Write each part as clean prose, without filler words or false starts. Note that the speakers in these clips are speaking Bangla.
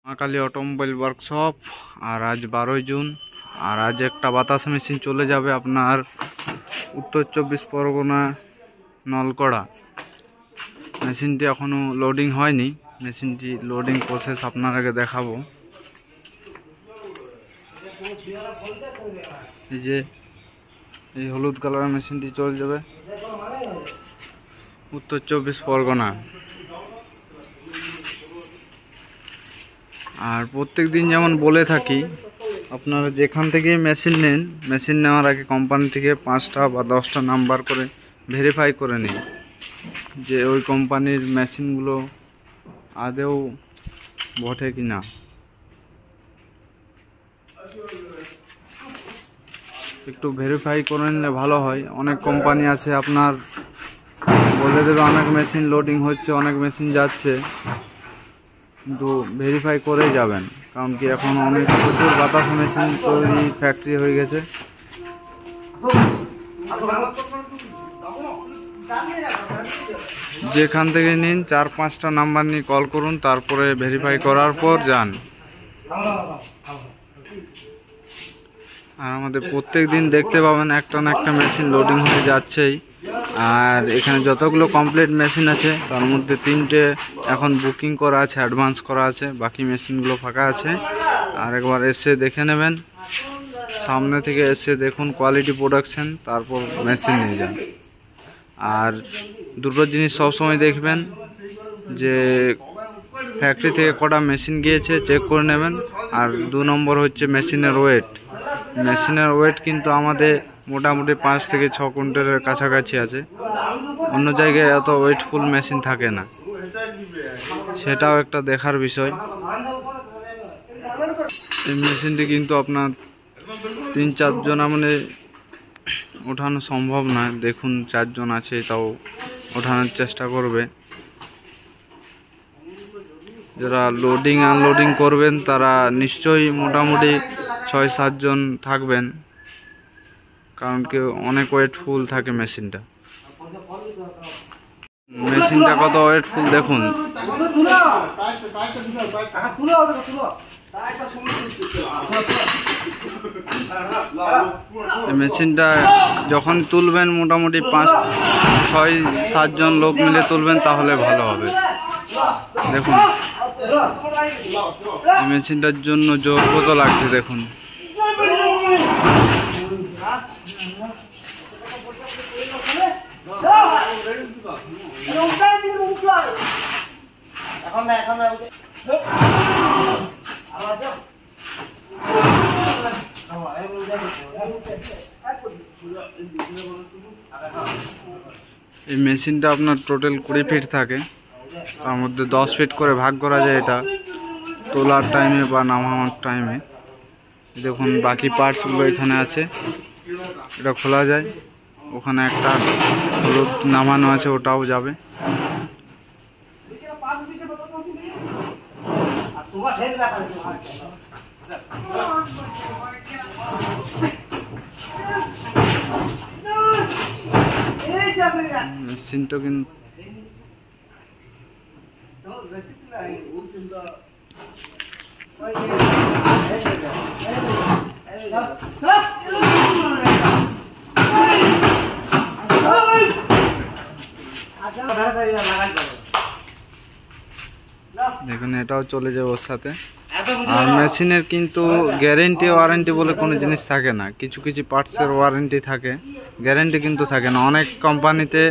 महाकाली ऑटोमोबाइल वर्कशॉप और आज 12 जून और आज एक बातास मेशिन चले जाबे आपनार उत्तर 24 परगना नलकड़ा मेशिनटी एखोनो लोडिंग हयनि। मेशिनटी लोडिंग प्रसेस आपनार आगे देखाबो। এই যে এই হলুদ কালারের মেশিনটি চলে যাবে উত্তর 24 পরগনা। আর প্রত্যেক দিন যেমন বলে থাকি আপনারা যেখান থেকে মেশিন নেন, মেশিন নেওয়ার আগে কোম্পানি থেকে 5টা বা 10টা নাম্বার করে ভেরিফাই করে নিন যে ওই কোম্পানির মেশিনগুলো আদৌ বটে কিনা। একটু ভেরিফাই করে নিলে ভালো হয়। অনেক কোম্পানি আছে আপনার বলে দেবে অনেক মেশিন লোডিং হচ্ছে, অনেক মেশিন যাচ্ছে, কিন্তু ভেরিফাই করেই যাবেন। কারণ কি এখন অনেক প্রচুর বাতাস মেশিন তৈরি ফ্যাক্টরি হয়ে গেছে। যেখান থেকে নিন 4-5টা নাম্বার নিয়ে কল করুন, তারপরে ভেরিফাই করার পর যান। আর আমাদের প্রত্যেক দিন দেখতে পাবেন একটা না একটা মেশিন লোডিং হয়ে যাচ্ছেই। আর এখানে যতগুলো কমপ্লিট মেশিন আছে তার মধ্যে 3টে এখন বুকিং করা আছে, অ্যাডভান্স করা আছে, বাকি মেশিনগুলো ফাঁকা আছে। আর একবার এসে দেখে নেবেন, সামনে থেকে এসে দেখুন কোয়ালিটি প্রোডাকশন, তারপর মেশিন নিয়ে যান। আর দুটো জিনিস সবসময় দেখবেন যে ফ্যাক্টরি থেকে কটা মেশিন গিয়েছে চেক করে নেবেন। আর 2 নম্বর হচ্ছে মেশিনের ওয়েট। মেশিনের ওয়েট কিন্তু আমাদের মোটামুটি 5 থেকে 6 কুইন্টালের কাছাকাছি আছে। অন্য জায়গায় এত ওয়েটফুল মেশিন থাকে না, সেটাও একটা দেখার বিষয়। এই মেশিনটি কিন্তু আপনার 3-4 জন মানে ওঠানো সম্ভব নয়। দেখুন 4 জন আছে, তাও ওঠানোর চেষ্টা করবে। যারা লোডিং আনলোডিং করবেন তারা নিশ্চয়ই মোটামুটি 6-7 জন থাকবেন, কারণ কি অনেক ওয়েটফুল থাকে মেশিনটা। মেশিনটা কত ওয়েটফুল দেখুন। মেশিনটা যখন তুলবেন মোটামুটি 5-6-7 জন লোক মিলে তুলবেন, তাহলে ভালো হবে। দেখুন এই মেশিনটার জন্য জোর কত লাগছে দেখুন। এই মেশিনটা আপনার টোটাল 20 ফিট থাকে, তার মধ্যে 10 ফিট করে ভাগ করা যায়। এটা তোলার টাইমে বা নামানোর টাইমে। দেখুন বাকি পার্টসগুলো এখানে আছে, এটা খোলা যায়। ওখানে একটা হলুদ নামানো আছে, ওটাও যাবে। মেশিনটা কিন্তু দেখুন এটাও চলে যাবে ওর সাথে। আর মেশিনের কিন্তু গ্যারেন্টি ওয়ারেন্টি বলে কোনো জিনিস থাকে না। কিছু কিছু পার্টসের ওয়ারেন্টি থাকে, গ্যারেন্টি কিন্তু থাকে না। অনেক কোম্পানিতে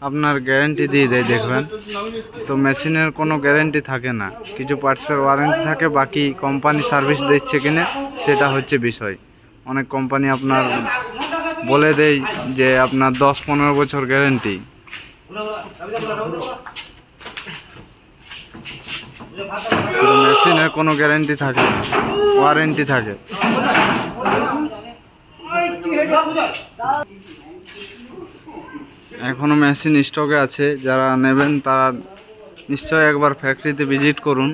আপনার গ্যারেন্টি দিয়ে দেয় দেখবেন, তো মেশিনের কোনো গ্যারেন্টি থাকে না। কিছু পার্টসের ওয়ারেন্টি থাকে, বাকি কোম্পানি সার্ভিস দিচ্ছে কিনা সেটা হচ্ছে বিষয়। অনেক কোম্পানি আপনার বলে দেয় যে আপনার 10-15 বছর গ্যারেন্টি। মেশিনের কোনো গ্যারেন্টি থাকে না, ওয়ারেন্টি থাকে। এখনো মেশিন স্টকে আছে, যারা নেবেন তারা নিশ্চয়ই একবার ফ্যাক্টরিতে ভিজিট করুন,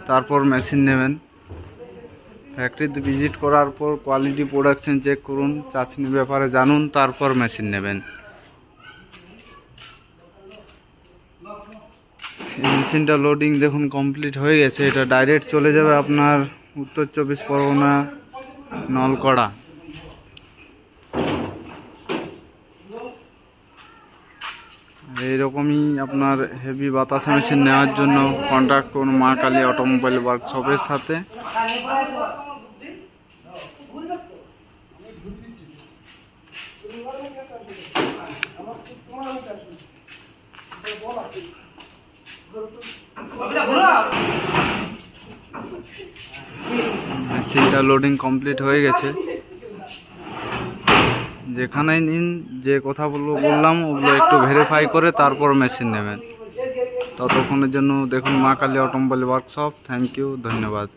তারপর মেশিন নেবেন। ফ্যাক্টরিতে ভিজিট করার পর কোয়ালিটি প্রোডাকশন চেক করুন, চাচনির ব্যাপারে জানুন, তারপর মেশিন নেবেন। মেশিনটা লোডিং দেখুন কমপ্লিট হয়ে গেছে। এটা ডাইরেক্ট চলে যাবে আপনার উত্তর 24 পরগনা নলকড়া। এইরকমই আপনার হেভি বাতাসা মেশিন নেওয়ার জন্য কন্ট্যাক্ট করুন মা কালী অটোমোবাইল ওয়ার্কশপের সাথে। মেশিনটা লোডিং কমপ্লিট হয়ে গেছে। যেখানেই নিন যে কথাগুলো বললাম ওগুলো একটু ভেরিফাই করে তারপর মেশিন নেবেন। ততক্ষণের জন্য দেখুন Maa Kali automobile workshop. Thank you, ধন্যবাদ।